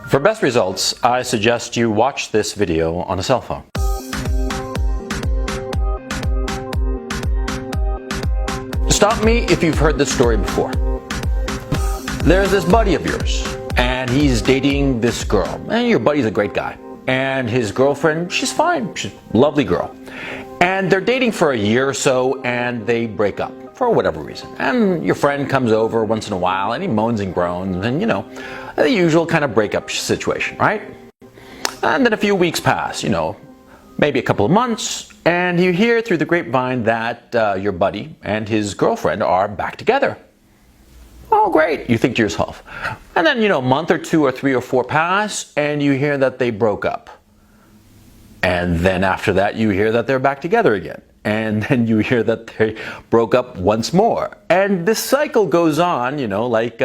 For best results, I suggest you watch this video on a cell phone. Stop me if you've heard this story before. There's this buddy of yours, and he's dating this girl. And your buddy's a great guy. And his girlfriend, she's fine. She's a lovely girl. And they're dating for a year or so, and they break up for whatever reason. And your friend comes over once in a while, and he moans and groans, and you know, the usual kind of breakup situation, right? And then a few weeks pass, you know, maybe a couple of months, and you hear through the grapevine that your buddy and his girlfriend are back together. Oh, great, you think to yourself. And then, you know, a month or two or three or four pass, and you hear that they broke up. And then after that, you hear that they're back together again. And then you hear that they broke up once more. And this cycle goes on, you know, like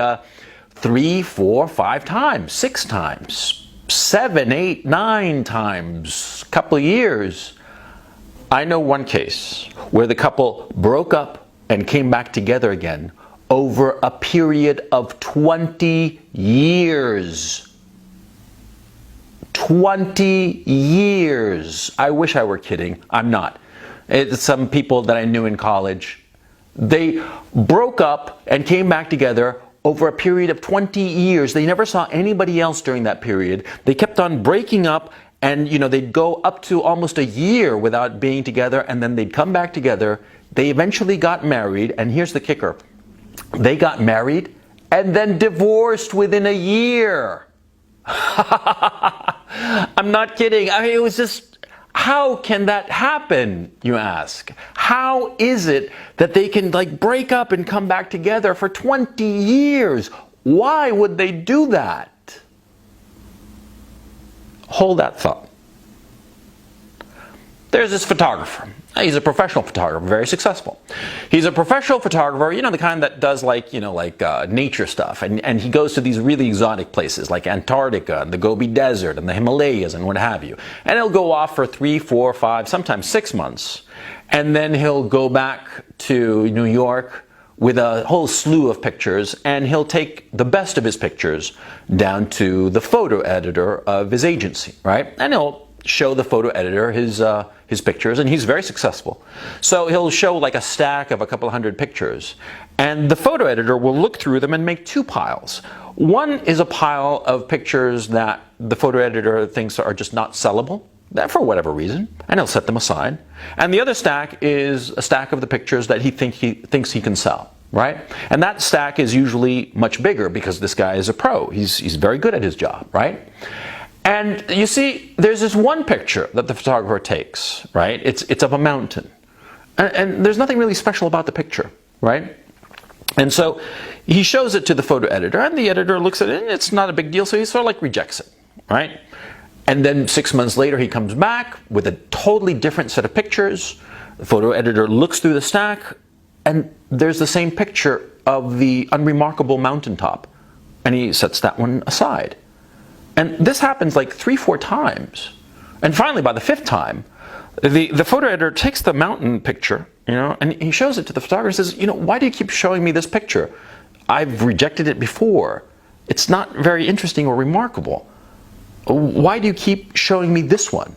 3, 4, 5 times, 6 times, 7, 8, 9 times, couple of years. I know one case where the couple broke up and came back together again over a period of 20 years. 20 years. I wish I were kidding. I'm not. It's some people that I knew in college. They broke up and came back together over a period of 20 years. They never saw anybody else during that period. They kept on breaking up, and you know, they'd go up to almost a year without being together, and then they'd come back together. They eventually got married, and here's the kicker. They got married and then divorced within a year. I'm not kidding. I mean, it was just, how can that happen, you ask? How is it that they can like break up and come back together for 20 years? Why would they do that? Hold that thought. There's this photographer. He's a professional photographer, very successful. He's a professional photographer, you know, the kind that does like, you know, like nature stuff. And he goes to these really exotic places like Antarctica and the Gobi Desert and the Himalayas and what have you. And he'll go off for 3, 4, 5, sometimes 6 months. And then he'll go back to New York with a whole slew of pictures, and he'll take the best of his pictures down to the photo editor of his agency, right? And he'll show the photo editor his pictures, and he's very successful. So he'll show like a stack of a couple hundred pictures, and the photo editor will look through them and make 2 piles. One is a pile of pictures that the photo editor thinks are just not sellable, that for whatever reason, and he'll set them aside. And the other stack is a stack of the pictures that he thinks he can sell, right? And that stack is usually much bigger because this guy is a pro. He's very good at his job, right? And you see, there's this one picture that the photographer takes, right? It's of a mountain. And there's nothing really special about the picture, right? And so he shows it to the photo editor, and the editor looks at it, and it's not a big deal, so he sort of like rejects it, right? And then 6 months later, he comes back with a totally different set of pictures. The photo editor looks through the stack, and there's the same picture of the unremarkable mountaintop, and he sets that one aside. And this happens like 3, 4 times. And finally, by the 5th time, the photo editor takes the mountain picture, you know, and he shows it to the photographer and says, you know, why do you keep showing me this picture? I've rejected it before. It's not very interesting or remarkable. Why do you keep showing me this one?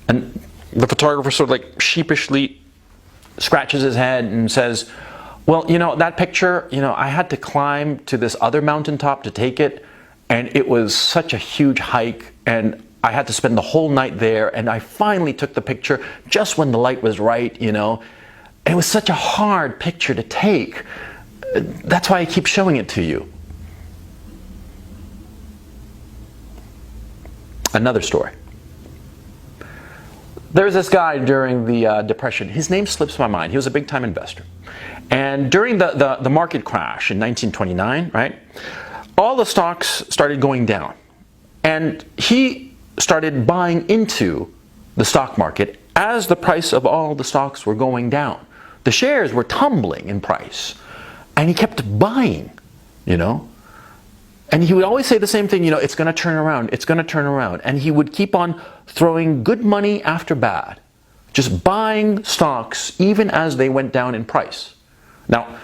And the photographer sort of like sheepishly scratches his head and says, well, you know, that picture, you know, I had to climb to this other mountaintop to take it. And it was such a huge hike, and I had to spend the whole night there, and I finally took the picture just when the light was right, you know. And it was such a hard picture to take. That's why I keep showing it to you. Another story. There's this guy during the Depression. His name slips my mind. He was a big-time investor. And during the market crash in 1929, right? All the stocks started going down, and he started buying into the stock market as the price of all the stocks were going down. The shares were tumbling in price, and he kept buying, you know. And he would always say the same thing, you know, it's going to turn around, it's going to turn around. And he would keep on throwing good money after bad, just buying stocks even as they went down in price. Now,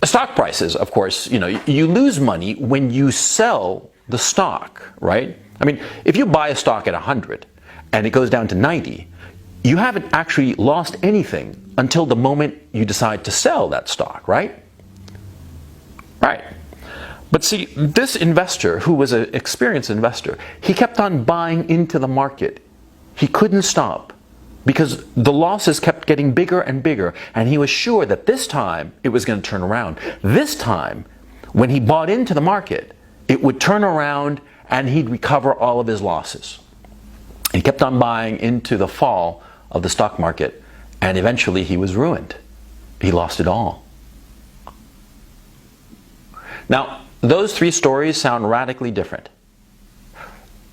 Stock prices, of course, you lose money when you sell the stock, right? I mean, if you buy a stock at 100 and it goes down to 90, you haven't actually lost anything until the moment you decide to sell that stock, right? Right. But see, this investor, who was an experienced investor, he kept on buying into the market. He couldn't stop because the losses kept getting bigger and bigger, and he was sure that this time it was going to turn around. This time, when he bought into the market, it would turn around and he'd recover all of his losses. He kept on buying into the fall of the stock market, and eventually he was ruined. He lost it all. Now, those three stories sound radically different.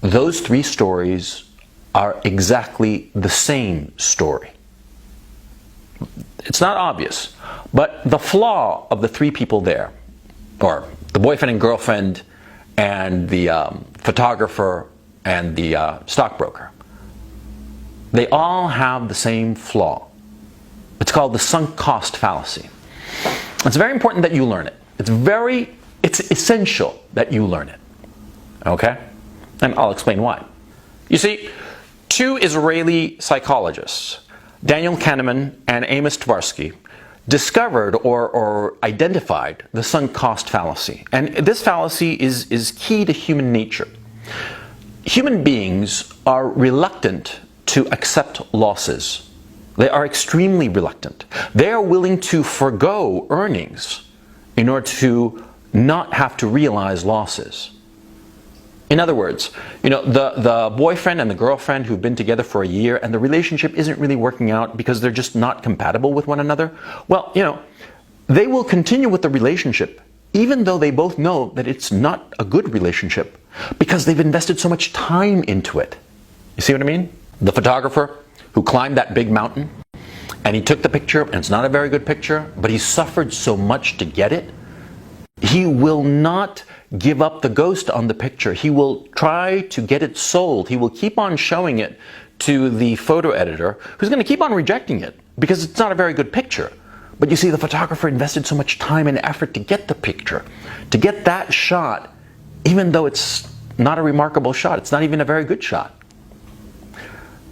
Those three stories are exactly the same story. It's not obvious, but the flaw of the three people there, or the boyfriend and girlfriend and the photographer and the stockbroker, they all have the same flaw. It's called the sunk cost fallacy. It's very important that you learn it. It's essential that you learn it. Okay? And I'll explain why. You see, two Israeli psychologists, Daniel Kahneman and Amos Tversky, discovered or identified the sunk cost fallacy. And this fallacy is key to human nature. Human beings are reluctant to accept losses. They are extremely reluctant. They are willing to forgo earnings in order to not have to realize losses. In other words, the boyfriend and the girlfriend who've been together for a year and the relationship isn't really working out because they're just not compatible with one another, well, they will continue with the relationship even though they both know that it's not a good relationship because they've invested so much time into it. You see what I mean? The photographer who climbed that big mountain and he took the picture, and it's not a very good picture, but he suffered so much to get it. He will not give up the ghost on the picture. He will try to get it sold. He will keep on showing it to the photo editor, who's going to keep on rejecting it because it's not a very good picture. But you see, the photographer invested so much time and effort to get the picture, to get that shot, even though it's not a remarkable shot. It's not even a very good shot.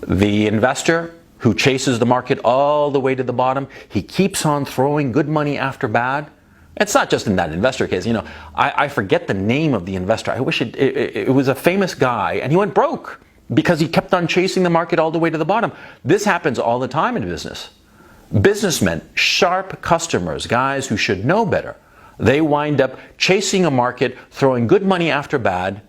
The investor who chases the market all the way to the bottom, he keeps on throwing good money after bad. It's not just in that investor case. I forget the name of the investor. I wish it was a famous guy, and he went broke because he kept on chasing the market all the way to the bottom. This happens all the time in business. Businessmen, sharp customers, guys who should know better, they wind up chasing a market, throwing good money after bad,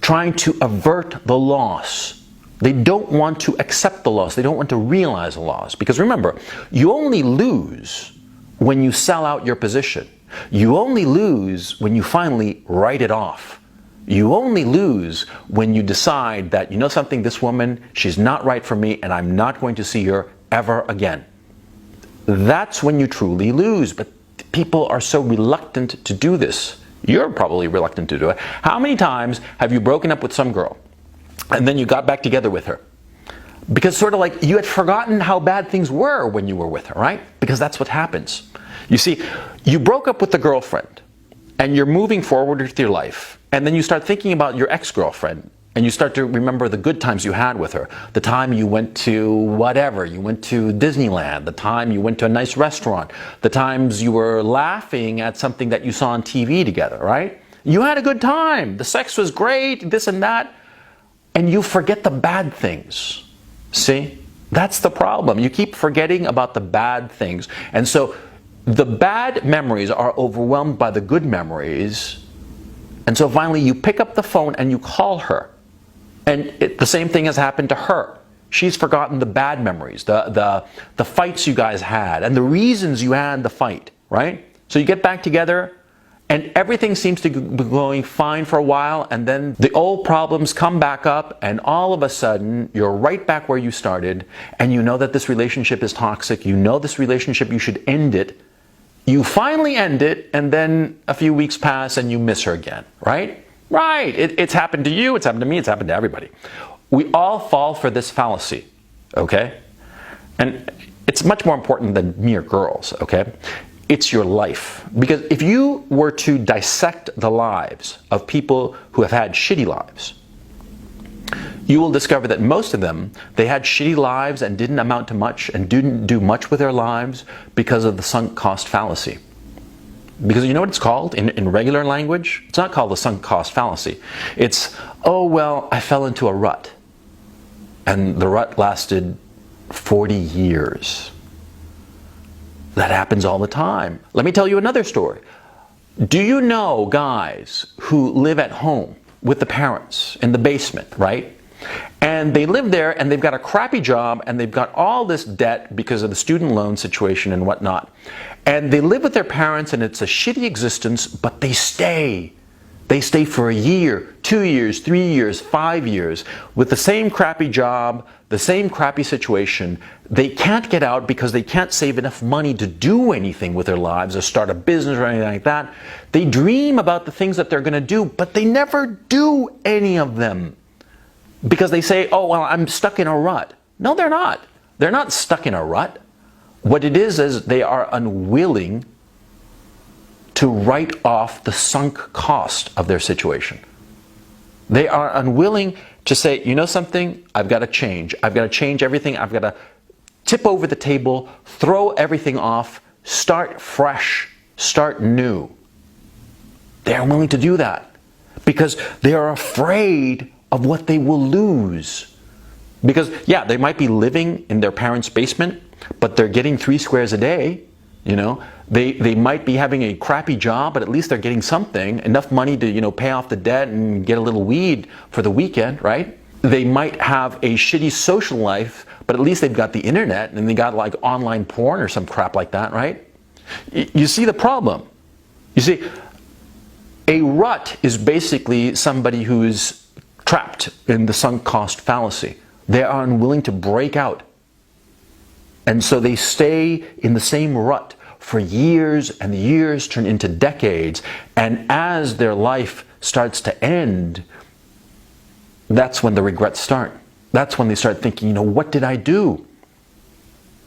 trying to avert the loss. They don't want to accept the loss. They don't want to realize the loss. Because remember, you only lose when you sell out your position. You only lose when you finally write it off. You only lose when you decide that, something, this woman, she's not right for me and I'm not going to see her ever again. That's when you truly lose. But people are so reluctant to do this. You're probably reluctant to do it. How many times have you broken up with some girl and then you got back together with her? Because sort of like you had forgotten how bad things were when you were with her, right? Because that's what happens. You see, you broke up with the girlfriend and you're moving forward with your life, and then you start thinking about your ex-girlfriend and you start to remember the good times you had with her. The time you went to whatever, you went to Disneyland, the time you went to a nice restaurant, the times you were laughing at something that you saw on TV together, right? You had a good time, the sex was great, this and that, and you forget the bad things. See? That's the problem. You keep forgetting about the bad things. And so the bad memories are overwhelmed by the good memories. And so finally you pick up the phone and you call her. And the same thing has happened to her. She's forgotten the bad memories, the fights you guys had, and the reasons you had the fight, right? So you get back together, and everything seems to be going fine for a while, and then the old problems come back up, and all of a sudden, you're right back where you started, and you know that this relationship is toxic, you know this relationship, you should end it. You finally end it, and then a few weeks pass, and you miss her again, right? Right, it's happened to you, it's happened to me, it's happened to everybody. We all fall for this fallacy, okay? And it's much more important than mere girls, okay? It's your life. Because if you were to dissect the lives of people who have had shitty lives, you will discover that most of them, they had shitty lives and didn't amount to much and didn't do much with their lives because of the sunk cost fallacy. Because you know what it's called in regular language? It's not called the sunk cost fallacy. It's, oh, well, I fell into a rut. And the rut lasted 40 years. That happens all the time. Let me tell you another story. Do you know guys who live at home with the parents in the basement, right? And they live there and they've got a crappy job and they've got all this debt because of the student loan situation and whatnot. And they live with their parents and it's a shitty existence, but they stay. They stay for a year, 2 years, 3 years, 5 years with the same crappy job, the same crappy situation. They can't get out because they can't save enough money to do anything with their lives or start a business or anything like that. They dream about the things that they're going to do, but they never do any of them. Because they say, oh, well, I'm stuck in a rut. No, they're not. They're not stuck in a rut. What it is they are unwilling to write off the sunk cost of their situation. They are unwilling to say, you know something, I've got to change. I've got to change everything. I've got to tip over the table, throw everything off, start fresh, start new. They are willing to do that because they are afraid of what they will lose. Because, yeah, they might be living in their parents' basement, but they're getting 3 squares a day, you know. They might be having a crappy job, but at least they're getting something, enough money to, you know, pay off the debt and get a little weed for the weekend, right? They might have a shitty social life, but at least they've got the internet and they got like online porn or some crap like that, right? You see the problem. You see, a rut is basically somebody who's trapped in the sunk cost fallacy. They are unwilling to break out. And so they stay in the same rut for years, and the years turn into decades. And as their life starts to end, that's when the regrets start. That's when they start thinking, you know, what did I do?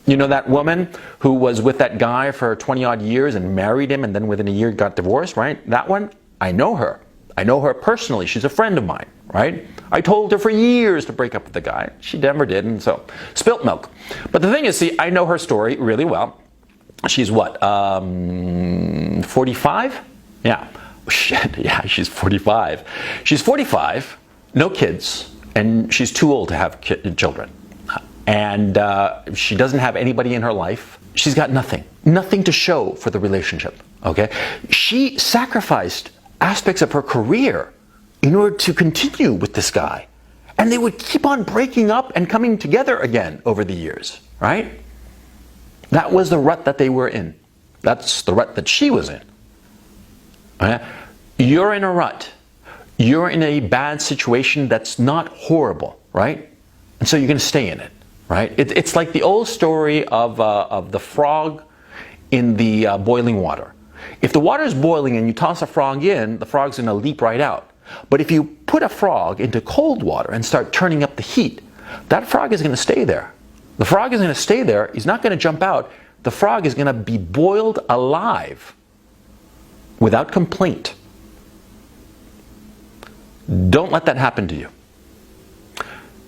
You know that woman who was with that guy for 20 odd years and married him and then within a year got divorced, right? That one, I know her. I know her personally. She's a friend of mine, right? I told her for years to break up with the guy. She never did, and so spilt milk. But the thing is, see, I know her story really well. She's what, 45? Yeah. Shit, yeah, she's 45. She's 45, no kids, and she's too old to have children. And she doesn't have anybody in her life. She's got nothing to show for the relationship, okay? She sacrificed aspects of her career in order to continue with this guy. And they would keep on breaking up and coming together again over the years, right? That was the rut that they were in. That's the rut that she was in. Okay? You're in a rut. You're in a bad situation that's not horrible, right? And so you're going to stay in it, right? It's like the old story of the frog in the boiling water. If the water is boiling and you toss a frog in, the frog's going to leap right out. But if you put a frog into cold water and start turning up the heat, that frog is going to stay there. The frog is going to stay there. He's not going to jump out. The frog is going to be boiled alive without complaint. Don't let that happen to you.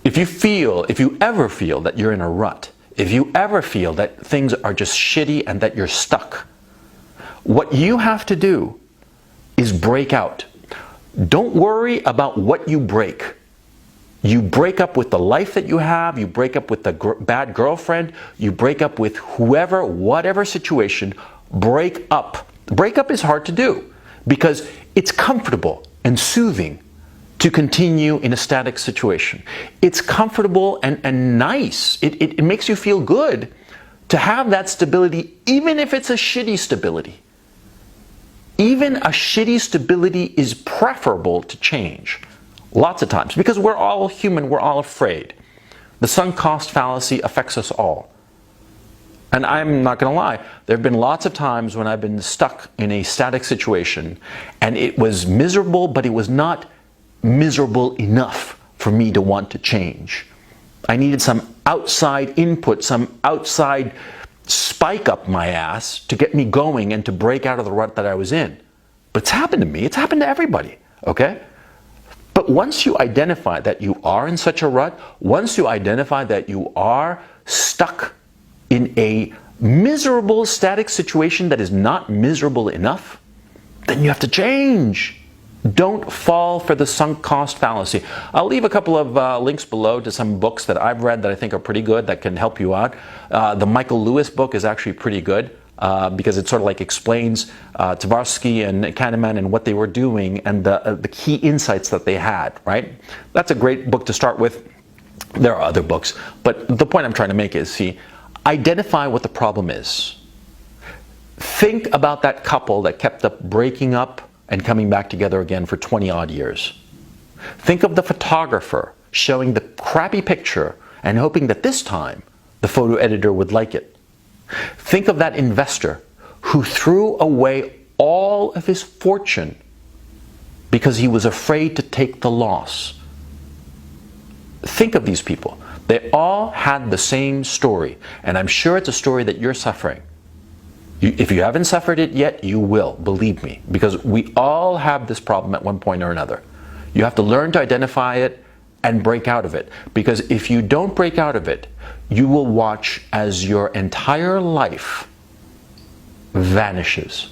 If you ever feel that you're in a rut, if you ever feel that things are just shitty and that you're stuck, what you have to do is break out. Don't worry about what you break. You break up with the life that you have, you break up with the bad girlfriend, you break up with whoever, whatever situation, break up. Break up is hard to do because it's comfortable and soothing to continue in a static situation. It's comfortable and nice. It makes you feel good to have that stability, even if it's a shitty stability. Even a shitty stability is preferable to change. Lots of times. Because we're all human, we're all afraid. The sunk cost fallacy affects us all. And I'm not going to lie, there have been lots of times when I've been stuck in a static situation and it was miserable, but it was not miserable enough for me to want to change. I needed some outside input, some outside spike up my ass to get me going and to break out of the rut that I was in. But it's happened to me. It's happened to everybody. Okay? But once you identify that you are in such a rut, once you identify that you are stuck in a miserable static situation that is not miserable enough, then you have to change. Don't fall for the sunk cost fallacy. I'll leave a couple of links below to some books that I've read that I think are pretty good that can help you out. The Michael Lewis book is actually pretty good because it sort of like explains Tversky and Kahneman and what they were doing and the key insights that they had, right? That's a great book to start with. There are other books, but the point I'm trying to make is, see, identify what the problem is. Think about that couple that kept up breaking up and coming back together again for 20 odd years. Think of the photographer showing the crappy picture and hoping that this time the photo editor would like it. Think of that investor who threw away all of his fortune because he was afraid to take the loss. Think of these people. They all had the same story, and I'm sure it's a story that you're suffering. If you haven't suffered it yet, you will, believe me, because we all have this problem at one point or another. You have to learn to identify it and break out of it, because if you don't break out of it, you will watch as your entire life vanishes.